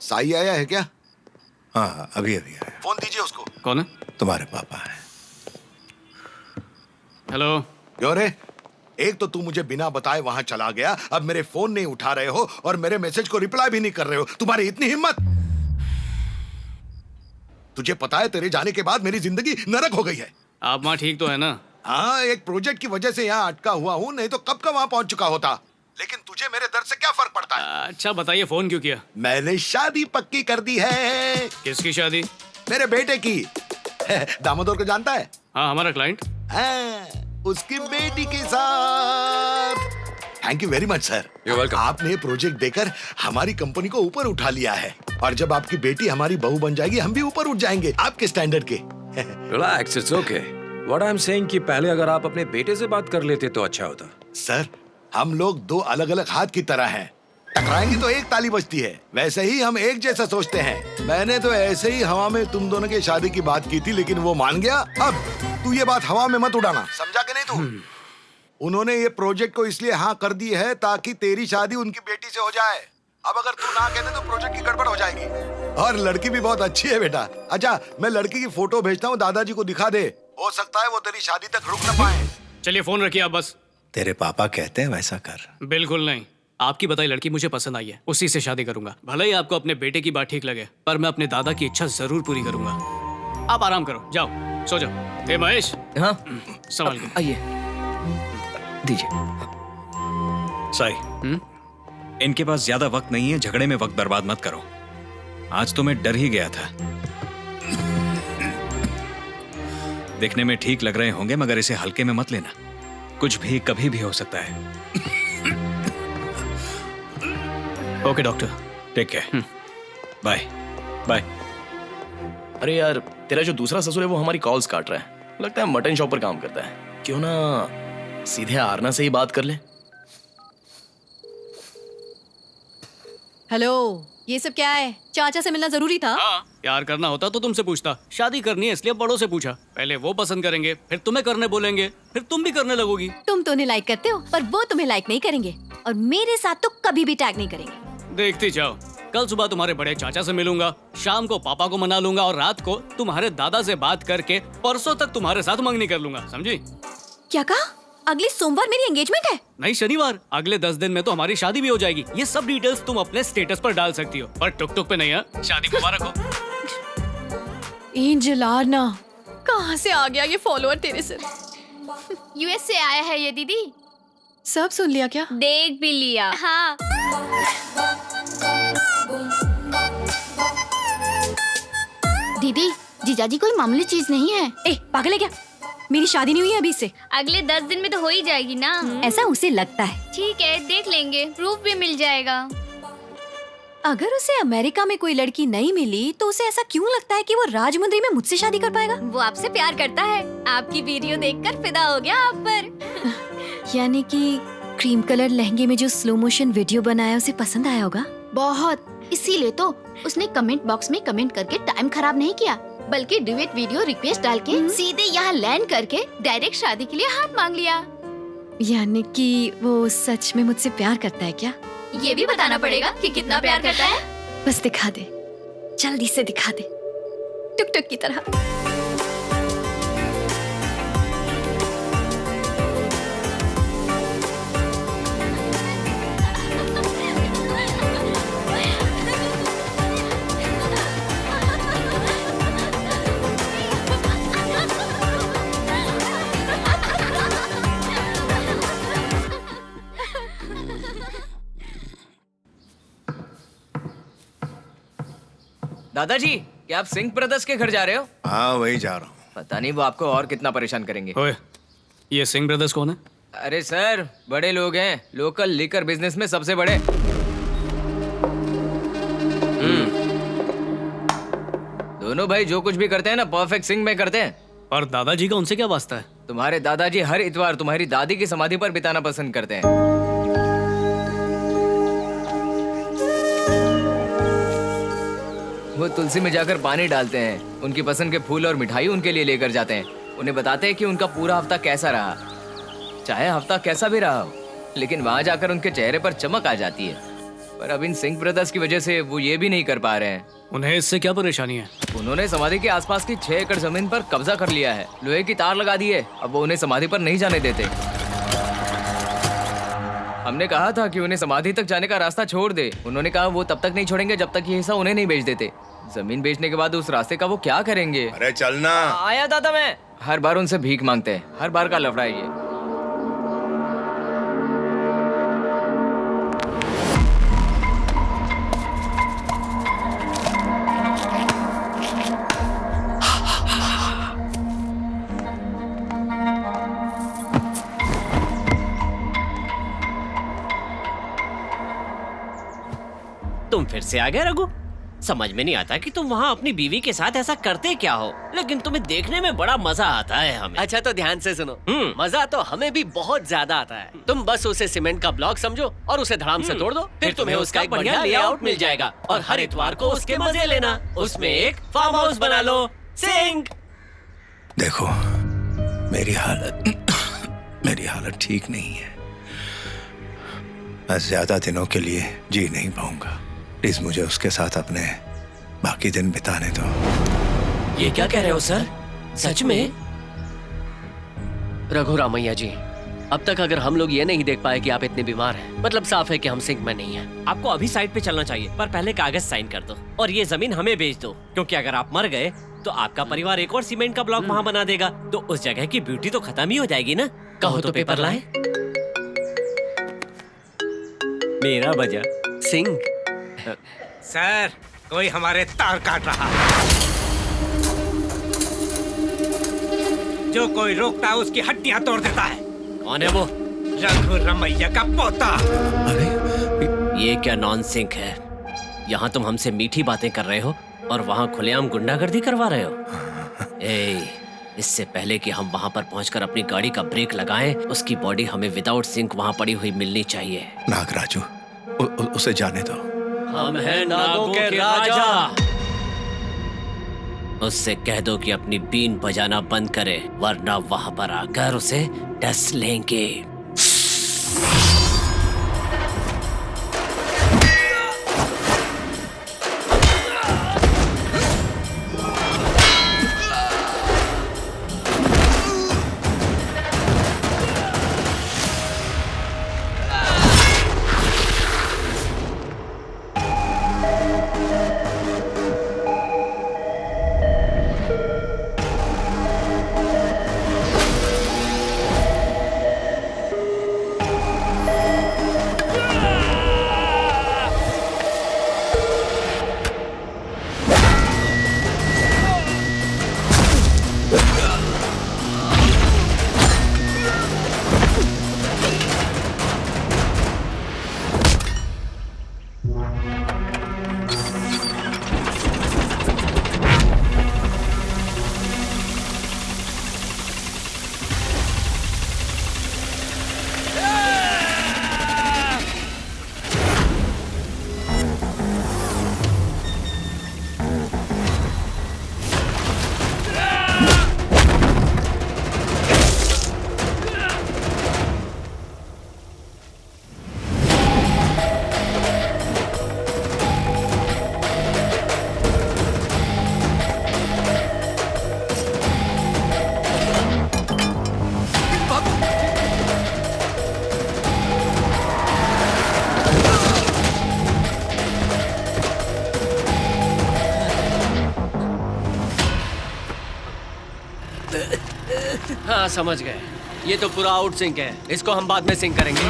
साई आया है क्या? हाँ हाँ, अभी अभी आया। फोन दीजिए उसको। कौन है? तुम्हारे पापा है। हेलो। क्यों रे? एक तो तू मुझे बिना बताए वहां चला गया, अब मेरे फोन नहीं उठा रहे हो और मेरे मैसेज को रिप्लाई भी नहीं कर रहे हो। तुम्हारी इतनी हिम्मत! तुझे पता है तेरे जाने के बाद मेरी जिंदगी नरक हो गई है। आप वहाँ ठीक तो है ना? हाँ, एक प्रोजेक्ट की वजह से यहाँ अटका हुआ हूँ, नहीं तो कब का वहां पहुंच चुका होता। लेकिन तुझे मेरे दर्द से क्या फर्क पड़ता है? अच्छा बताइए, फोन क्यों किया? मैंने शादी पक्की कर दी है। किसकी शादी? मेरे बेटे की। दामोदर को जानता है? हाँ, हमारा क्लाइंट। हाँ, उसकी बेटी के साथ। Thank you very much sir. You're welcome. आपने प्रोजेक्ट देकर हमारी कंपनी को ऊपर उठा लिया है और जब आपकी बेटी हमारी बहू बन जाएगी हम भी ऊपर उठ जाएंगे आपके स्टैंडर्ड के। Relax, it's okay. What I am saying कि पहले अगर आप अपने बेटे से बात कर लेते तो अच्छा होता। सर, हम लोग दो अलग अलग हाथ की तरह हैं। टकराएंगे तो एक ताली बजती है, वैसे ही हम एक जैसा सोचते हैं। मैंने तो ऐसे ही हवा में तुम दोनों की शादी की बात की थी, लेकिन वो मान गया। अब तू ये बात हवा में मत उड़ाना, समझा कि नहीं तू? उन्होंने ये प्रोजेक्ट को इसलिए हाँ कर दी है ताकि तेरी शादी उनकी बेटी से हो जाए। अब अगर तू ना कहते तो प्रोजेक्ट की गड़बड़ हो जाएगी। और लड़की भी बहुत अच्छी है बेटा। अच्छा, मैं लड़की की फोटो भेजता हूँ, दादाजी को दिखा दे, हो सकता है वो तेरी शादी तक रुक ना पाए। चलिए फोन रखिए आप बस। तेरे पापा कहते हैं वैसा कर। बिल्कुल नहीं। आपकी बताई लड़की मुझे पसंद आई है, उसी से शादी करूंगा। भले ही आपको अपने बेटे की बात ठीक लगे, पर मैं अपने दादा की इच्छा जरूर पूरी करूंगा। आप आराम करो, जाओ सो जाओ। ए महेश, हाँ संभाल के आइए, दीजिए। साई, इनके पास ज्यादा वक्त नहीं है, झगड़े में वक्त बर्बाद मत करो। आज तो मैं डर ही गया था। देखने में ठीक लग रहे होंगे, मगर इसे हल्के में मत लेना, कुछ भी कभी भी हो सकता है। Okay doctor, take care, bye bye. अरे यार, तेरा जो दूसरा ससुर है वो हमारी कॉल्स काट रहा है, लगता है मटन शॉप पर काम करता है। क्यों ना सीधे आरना से ही बात कर ले। हेलो, ये सब क्या है? चाचा से मिलना जरूरी था? हाँ, प्यार करना होता तो तुमसे पूछता। शादी करनी है इसलिए बड़ों से पूछा। पहले वो पसंद करेंगे, फिर तुम्हें करने बोलेंगे, फिर तुम भी करने लगोगी। तुम तो उन्हें लाइक करते हो, पर वो तुम्हें लाइक नहीं करेंगे और मेरे साथ तो कभी भी टैग नहीं करेंगे। देखती जाओ, कल सुबह तुम्हारे बड़े चाचा से मिलूंगा, शाम को पापा को मना लूंगा और रात को तुम्हारे दादा से बात करके परसों तक तुम्हारे साथ मंगनी कर लूंगा, समझी? क्या कहा? अगले सोमवार मेरी एंगेजमेंट है? नहीं, शनिवार। अगले 10 दिन में तो हमारी शादी भी हो जाएगी। ये सब डिटेल्स तुम अपने स्टेटस पर डाल सकती हो, पर टुक टुक पे नहीं है। शादी मुबारक हो। एंजल आरना, कहाँ से आ गया ये फॉलोअर तेरे सिर? यूएस से आया है ये दीदी। सब सुन लिया क्या? देख भी लिया। हाँ। दीदी, जीजाजी कोई मामूली चीज नहीं है। ए, पागल है क्या? मेरी शादी नहीं हुई है अभी से। अगले 10 दिन में तो हो ही जाएगी ना। ऐसा उसे लगता है। ठीक है, देख लेंगे, प्रूफ भी मिल जाएगा। अगर उसे अमेरिका में कोई लड़की नहीं मिली तो उसे ऐसा क्यों लगता है कि वो राजमुंद्री में मुझसे शादी कर पाएगा? वो आपसे प्यार करता है, आपकी वीडियो देखकर फिदा हो गया आप पर। यानी कि क्रीम कलर लहंगे में जो स्लो मोशन वीडियो बनाया उसे पसंद आया होगा। बहुत, इसीलिए तो उसने कमेंट बॉक्स में कमेंट करके टाइम खराब नहीं किया, बल्कि डुएट वीडियो रिक्वेस्ट डाल के सीधे यहाँ लैंड करके डायरेक्ट शादी के लिए हाथ मांग लिया। यानी कि वो सच में मुझसे प्यार करता है क्या? ये भी बताना पड़ेगा कि कितना प्यार करता है। बस दिखा दे, जल्दी से दिखा दे, टुक टुक की तरह। दादाजी, क्या आप सिंह ब्रदर्स के घर जा रहे हो? हाँ, वही जा रहा हूँ। पता नहीं वो आपको और कितना परेशान करेंगे। ओए, ये सिंह ब्रदर्स कौन है? अरे सर, बड़े लोग हैं, लोकल लिकर बिजनेस में सबसे बड़े। दोनों भाई जो कुछ भी करते हैं ना, परफेक्ट सिंह में करते हैं। और दादाजी का उनसे क्या वास्ता है? तुम्हारे दादाजी हर इतवार तुम्हारी दादी की समाधि पर बिताना पसंद करते हैं। वो तुलसी में जाकर पानी डालते हैं, उनकी पसंद के फूल और मिठाई उनके लिए लेकर जाते हैं, उन्हें बताते हैं कि उनका पूरा हफ्ता कैसा रहा, चाहे हफ्ता कैसा भी रहा हो, लेकिन वहां जाकर उनके चेहरे पर चमक आ जाती है। पर अब इन सिंह ब्रदर्स की वजह से वो ये भी नहीं कर पा रहे हैं। उन्हें इससे क्या परेशानी है? उन्होंने समाधि के आसपास की 6 एकड़ जमीन पर कब्जा कर लिया है, लोहे की तार लगा दी है। अब वो उन्हें समाधि पर नहीं जाने देते। हमने कहा था कि उन्हें समाधि तक जाने का रास्ता छोड़ दे। उन्होंने कहा वो तब तक नहीं छोड़ेंगे जब तक ये हिस्सा उन्हें नहीं बेच देते। जमीन बेचने के बाद उस रास्ते का वो क्या करेंगे? अरे चलना। आया दादा मैं। हर बार उनसे भीख मांगते हैं, हर बार का लफड़ा है ये। तुम फिर से आ गए रघु। समझ में नहीं आता कि तुम वहाँ अपनी बीवी के साथ ऐसा करते क्या हो, लेकिन तुम्हें देखने में बड़ा मजा आता है हमें। अच्छा तो ध्यान से सुनो, मजा तो हमें भी बहुत ज्यादा आता है। तुम बस उसे सीमेंट का ब्लॉक समझो और उसे धड़ाम से तोड़ दो, फिर तुम्हें उसका एक बढ़िया लेआउट मिल जाएगा और हर इतवार को उसके मजे लेना। उसमें एक फार्म हाउस बना लो। सिंह देखो, मेरी हालत ठीक नहीं है। मैं ज्यादा दिनों के लिए जी नहीं पाऊंगा। प्लीज मुझे उसके साथ अपने बाकी दिन बिताने दो। ये क्या कह रहे हो सर? सच में? रघुरामैया जी, अब तक अगर हम लोग ये नहीं देख पाए कि आप इतने बीमार हैं, मतलब साफ है कि हम सिंक में नहीं हैं। आपको अभी साइड पे चलना चाहिए, पर पहले कागज साइन कर दो और ये जमीन हमें बेच दो, क्योंकि अगर आप मर गए तो आपका परिवार एक और सीमेंट का ब्लॉक वहाँ बना देगा, तो उस जगह की ब्यूटी तो खत्म ही हो जाएगी ना। कहो तो पेपर लाए। मेरा बजा सिंह। सर, कोई हमारे तार काट रहा है। जो कोई रोकता है उसकी हड्डियां तोड़ देता है। कौन है वो? रघुरामैया का पोता। ये क्या नॉनसेंस है? यहाँ तुम हमसे मीठी बातें कर रहे हो और वहाँ खुलेआम गुंडागर्दी करवा रहे हो। इससे पहले कि हम वहाँ पर पहुँचकर अपनी गाड़ी का ब्रेक लगाएं, उसकी बॉडी हमें विदाउट सिंक वहाँ पड़ी हुई मिलनी चाहिए। नागराजू, उसे जाने दो। हम हैं नागों के राजा। उससे कह दो कि अपनी बीन बजाना बंद करे, वरना वहाँ पर आकर उसे डस लेंगे। हाँ समझ गए, ये तो पूरा आउट सिंक है, इसको हम बाद में सिंक करेंगे।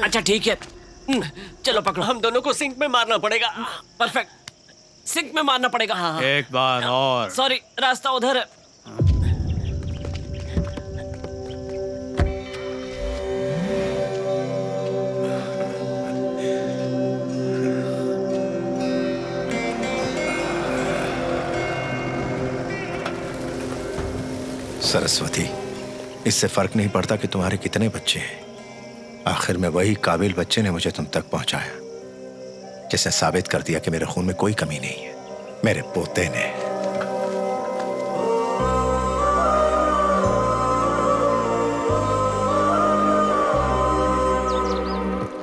अच्छा ठीक है, चलो पकड़ो। हम दोनों को सिंक में मारना पड़ेगा। परफेक्ट, सिंक में मारना पड़ेगा। एक बार और। सॉरी, रास्ता उधर है। सरस्वती, इससे फर्क नहीं पड़ता कि तुम्हारे कितने बच्चे हैं। आखिर में वही काबिल बच्चे ने मुझे तुम तक पहुंचाया, जिसने साबित कर दिया कि मेरे खून में कोई कमी नहीं है। मेरे पोते ने।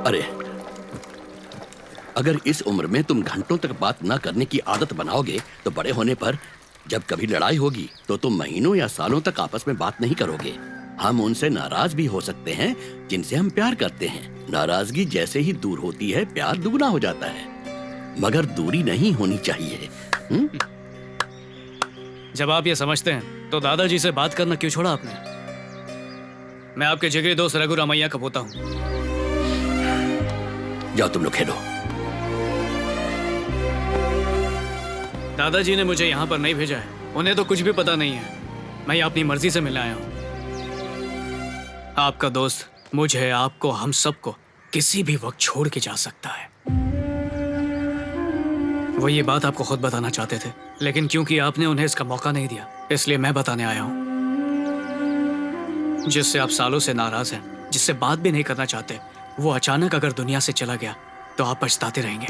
अरे अगर इस उम्र में तुम घंटों तक बात ना करने की आदत बनाओगे तो बड़े होने पर जब कभी लड़ाई होगी तो तुम महीनों या सालों तक आपस में बात नहीं करोगे। हम उनसे नाराज भी हो सकते हैं जिनसे हम प्यार करते हैं। नाराजगी जैसे ही दूर होती है प्यार दुगना हो जाता है, मगर दूरी नहीं होनी चाहिए। जब आप ये समझते हैं तो दादाजी से बात करना क्यों छोड़ा आपने? मैं आपके जिगरी दोस्त रघु रामैया का पोता हूँ। जाओ तुम लोग खेलो। दादाजी ने मुझे यहाँ पर नहीं भेजा है, उन्हें तो कुछ भी पता नहीं है। मैं यहाँ अपनी मर्जी से मिलने आया हूँ। आपका दोस्त मुझे, आपको, हम सबको किसी भी वक्त छोड़ के जा सकता है। वो ये बात आपको खुद बताना चाहते थे, लेकिन क्योंकि आपने उन्हें इसका मौका नहीं दिया, इसलिए मैं बताने आया हूँ। जिससे आप सालों से नाराज हैं, जिससे बात भी नहीं करना चाहते, वो अचानक अगर दुनिया से चला गया तो आप पछताते रहेंगे।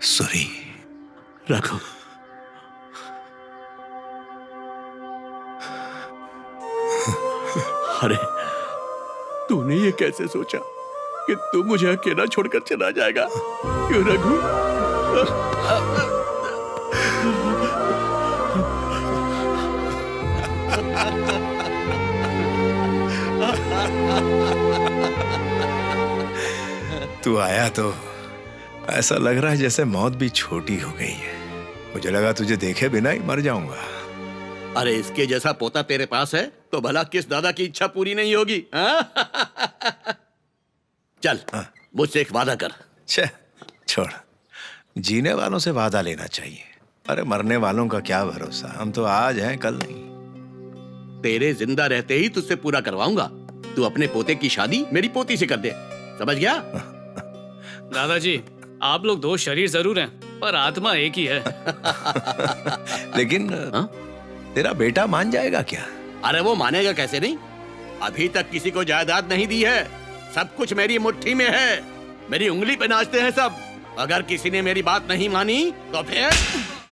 सूरी, रघु, अरे तूने ये कैसे सोचा कि तू मुझे अकेला छोड़कर चला जाएगा? क्यों रघु? तू आया तो ऐसा लग रहा है जैसे मौत भी छोटी हो गई है। मुझे लगा तुझे देखे बिना ही मर जाऊंगा। अरे इसके जैसा पोता तेरे पास है तो भला किस दादा की इच्छा पूरी नहीं होगी? चल मुझसे एक वादा कर। छोड़, जीने वालों से वादा लेना चाहिए। अरे मरने वालों का क्या भरोसा, हम तो आज हैं कल नहीं। तेरे जिंदा रहते ही तुझसे पूरा करवाऊंगा। तू अपने पोते की शादी मेरी पोती से कर दे, समझ गया? दादाजी, आप लोग दो शरीर जरूर हैं, पर आत्मा एक ही है। लेकिन तेरा बेटा मान जाएगा क्या? अरे वो मानेगा कैसे नहीं? अभी तक किसी को जायदाद नहीं दी है, सब कुछ मेरी मुट्ठी में है। मेरी उंगली पे नाचते हैं सब। अगर किसी ने मेरी बात नहीं मानी तो फिर